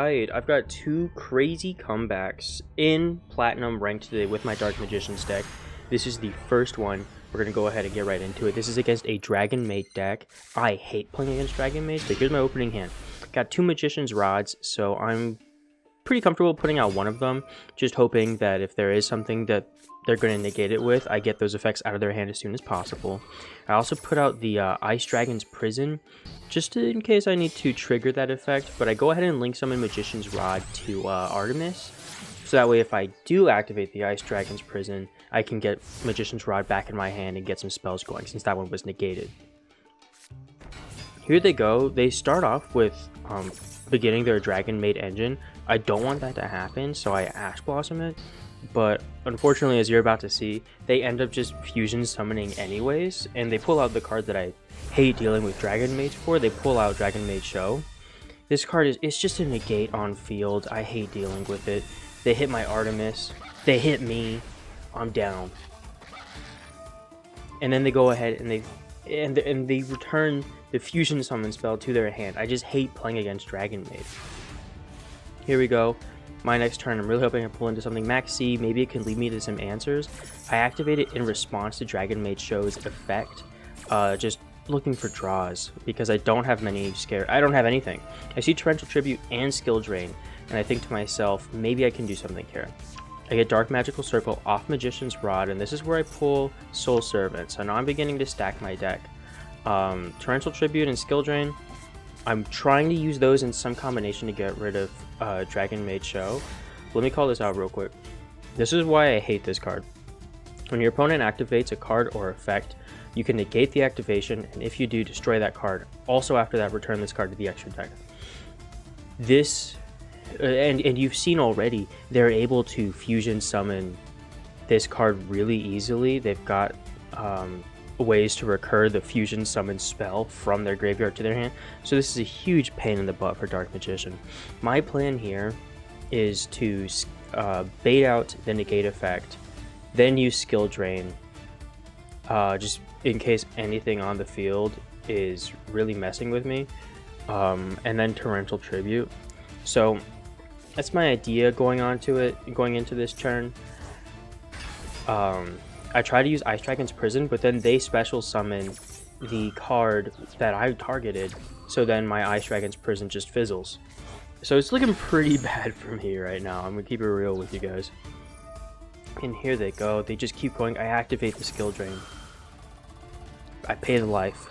Alright, I've got two crazy comebacks in Platinum ranked today with my Dark Magician's deck. This is the first one. We're going to go ahead and get right into it. This is against a Dragonmaid deck. I hate playing against Dragonmaids, but here's my opening hand. Got two Magician's Rods, so I'm pretty comfortable putting out one of them, just hoping that if there is something that they're going to negate it with, I get those effects out of their hand as soon as possible. I also put out the Ice Dragon's Prison, just in case I need to trigger that effect, but I go ahead and link summon Magician's Rod to Artemis, so that way if I do activate the Ice Dragon's Prison, I can get Magician's Rod back in my hand and get some spells going, since that one was negated. Here they go. They start off with beginning their Dragonmaid engine. I don't want that to happen, so I Ash Blossom it. But unfortunately, as you're about to see, they end up just fusion summoning anyways, and they pull out the card that I hate dealing with Dragonmaids for. They pull out Dragonmaid Show. This card it's just a negate on field. I hate dealing with it. They hit my Artemis. They hit me. I'm down. And then they go ahead and they return the fusion summon spell to their hand. I just hate playing against Dragonmaid. Here we go. My next turn, I'm really hoping I pull into something Max C. Maybe it can lead me to some answers. I activate it in response to Dragonmaid Show's effect. Just looking for draws because I don't have many I don't have anything. I see Torrential Tribute and Skill Drain, and I think to myself, maybe I can do something here. I get Dark Magical Circle off Magician's Rod, and this is where I pull Soul Servant. So now I'm beginning to stack my deck. Torrential Tribute and Skill Drain, I'm trying to use those in some combination to get rid of Dragonmaid Show. Let me call this out real quick. This is why I hate this card. When your opponent activates a card or effect, you can negate the activation, and if you do, destroy that card. Also after that, return this card to the extra deck. This, and you've seen already, they're able to fusion summon this card really easily. They've got ways to recur the fusion summon spell from their graveyard to their hand, so this is a huge pain in the butt for Dark Magician. My plan here is to bait out the negate effect, then use Skill Drain, just in case anything on the field is really messing with me, and then Torrential Tribute. So that's my idea going into this turn. I try to use Ice Dragon's Prison, but then they special summon the card that I targeted, so then my Ice Dragon's Prison just fizzles. So it's looking pretty bad for me right now. I'm gonna keep it real with you guys. And here they go. They just keep going. I activate the Skill Drain. I pay the life.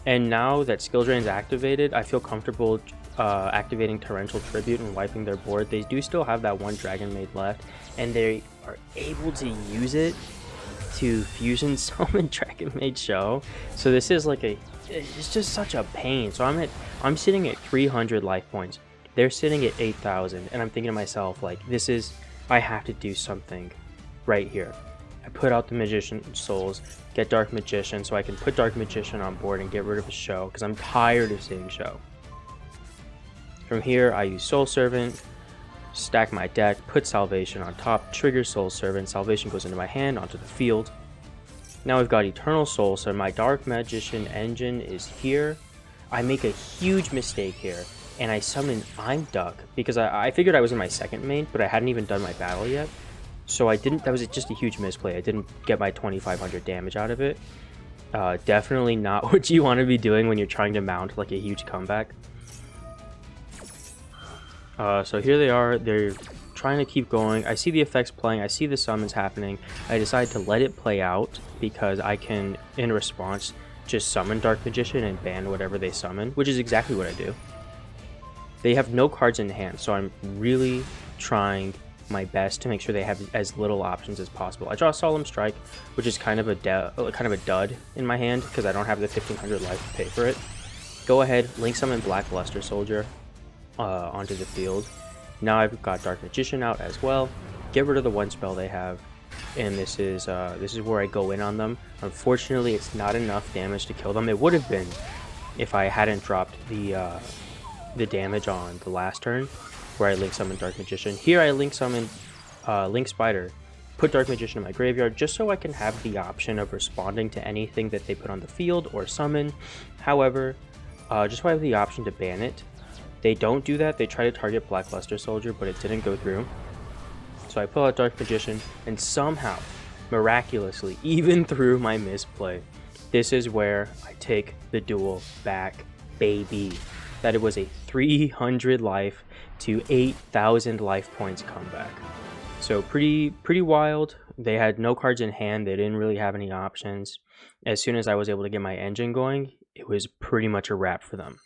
And now that Skill Drain's activated, I feel comfortable activating Torrential Tribute and wiping their board. They do still have that one Dragonmaid left, and they are able to use it to fusion summon Dragonmaid Show. So this is like it's just such a pain. So I'm sitting at 300 life points. They're sitting at 8,000, and I'm thinking to myself, like, I have to do something right here. I put out the Magician Souls, get Dark Magician, so I can put Dark Magician on board and get rid of the Show, because I'm tired of seeing Show. From here, I use Soul Servant, stack my deck, put Salvation on top, trigger Soul Servant, Salvation goes into my hand, onto the field. Now we've got Eternal Soul, so my Dark Magician engine is here. I make a huge mistake here, and I summon I'm Duck, because I figured I was in my second main, but I hadn't even done my battle yet. So that was just a huge misplay. I didn't get my 2,500 damage out of it. Definitely not what you want to be doing when you're trying to mount like a huge comeback. So here they are. They're trying to keep going. I see the effects playing. I see the summons happening. I decide to let it play out because I can, in response, just summon Dark Magician and ban whatever they summon, which is exactly what I do. They have no cards in hand, so I'm really trying my best to make sure they have as little options as possible. I draw Solemn Strike, which is kind of a dud in my hand because I don't have the 1,500 life to pay for it. Go ahead, link summon Black Luster Soldier onto the field. Now I've got Dark Magician out as well. Get rid of the one spell they have, and this is where I go in on them. Unfortunately, it's not enough damage to kill them. It would have been if I hadn't dropped the damage on the last turn, where I link summon Dark Magician. Here I link summon Link Spider, put Dark Magician in my graveyard just so I can have the option of responding to anything that they put on the field or summon. However, just so I have the option to ban it. They don't do that. They try to target Black Luster Soldier, but it didn't go through. So I pull out Dark Magician, and somehow, miraculously, even through my misplay, this is where I take the duel back, baby. That it was a 300 life to 8,000 life points comeback. So pretty wild. They had no cards in hand. They didn't really have any options. As soon as I was able to get my engine going, it was pretty much a wrap for them.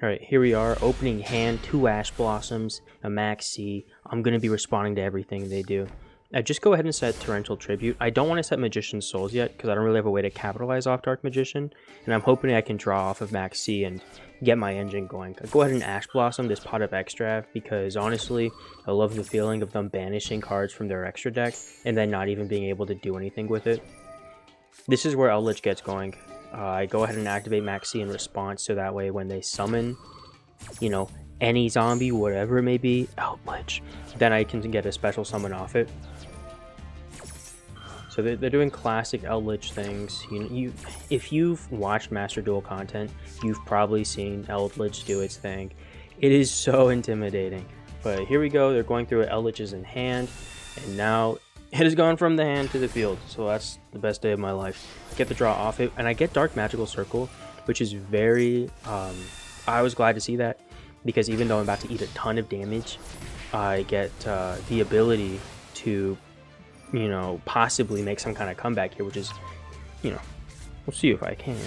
Alright, here we are, opening hand, 2 Ash Blossoms, a Max C. I'm going to be responding to everything they do. Just go ahead and set Torrential Tribute. I don't want to set Magician's Souls yet, because I don't really have a way to capitalize off Dark Magician, and I'm hoping I can draw off of Max C and get my engine going. I'll go ahead and Ash Blossom this pot of extra, because honestly, I love the feeling of them banishing cards from their extra deck, and then not even being able to do anything with it. This is where Eldlich gets going. I go ahead and activate Max C in response, so that way when they summon, you know, any zombie, whatever it may be, Eldlich, then I can get a special summon off it. So they're doing classic Eldlich things. If you've watched Master Duel content, you've probably seen Eldlich do its thing. It is so intimidating. But here we go, they're going through it. Eldlich is in hand, and now it has gone from the hand to the field, so that's the best day of my life. Get the draw off it, and I get Dark Magical Circle, which is very, I was glad to see that, because even though I'm about to eat a ton of damage, I get the ability to, you know, possibly make some kind of comeback here, which is, you know, we'll see if I can.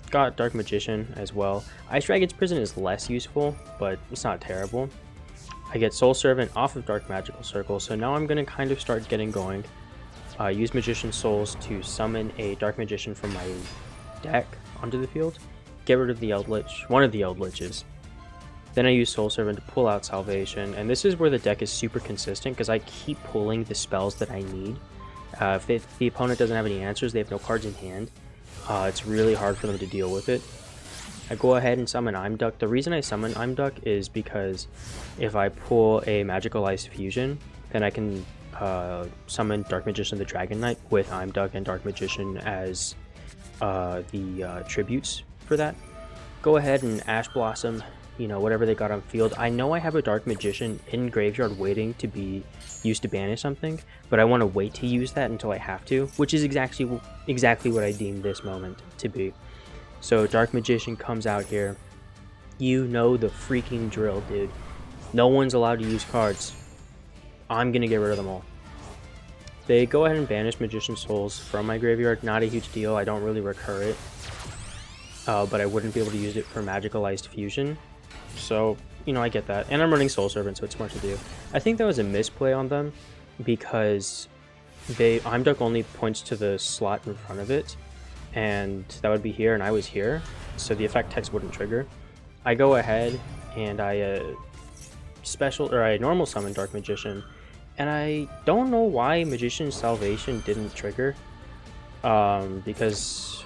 Got Dark Magician as well. Ice Dragon's Prison is less useful, but it's not terrible. I get Soul Servant off of Dark Magical Circle, so now I'm going to kind of start getting going. Use Magician Souls to summon a Dark Magician from my deck onto the field. Get rid of the Eldlich, one of the Eldliches. Then I use Soul Servant to pull out Salvation, and this is where the deck is super consistent, because I keep pulling the spells that I need. If the opponent doesn't have any answers, they have no cards in hand, it's really hard for them to deal with it. I go ahead and summon Imduck. The reason I summon Imduck is because if I pull a Magical Ice Fusion, then I can summon Dark Magician the Dragon Knight with Imduck and Dark Magician as the tributes for that. Go ahead and Ash Blossom, you know, whatever they got on field. I know I have a Dark Magician in graveyard waiting to be used to banish something, but I want to wait to use that until I have to, which is exactly what I deem this moment to be. So Dark Magician comes out here. You know the freaking drill, dude. No one's allowed to use cards. I'm gonna get rid of them all. They go ahead and banish Magician Souls from my graveyard. Not a huge deal. I don't really recur it. But I wouldn't be able to use it for Magicalized Fusion. So, you know, I get that. And I'm running Soul Servant, so it's smart to do. I think that was a misplay on them, because Imduck only points to the slot in front of it, and that would be here, and I was here, so the effect text wouldn't trigger. I go ahead and I normal summon Dark Magician, and I don't know why Magician's Salvation didn't trigger, because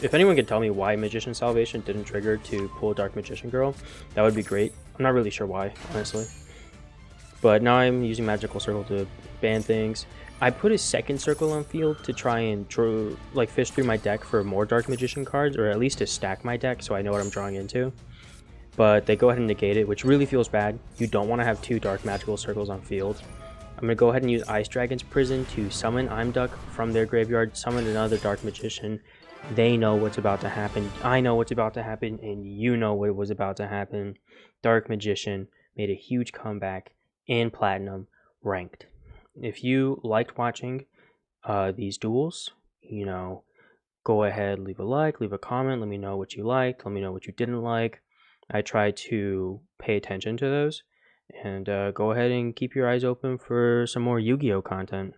if anyone could tell me why Magician's Salvation didn't trigger to pull Dark Magician Girl, that would be great. I'm not really sure why, honestly. But now I'm using Magical Circle to ban things. I put a second circle on field to try and fish through my deck for more Dark Magician cards, or at least to stack my deck so I know what I'm drawing into. But they go ahead and negate it, which really feels bad. You don't want to have 2 Dark Magical Circles on field. I'm going to go ahead and use Ice Dragon's Prison to summon Imduck from their graveyard, summon another Dark Magician. They know what's about to happen, I know what's about to happen, and you know what was about to happen. Dark Magician made a huge comeback in Platinum Ranked. If you liked watching these duels, you know, go ahead, leave a like, leave a comment, let me know what you liked, let me know what you didn't like. I try to pay attention to those, and go ahead and keep your eyes open for some more Yu-Gi-Oh content.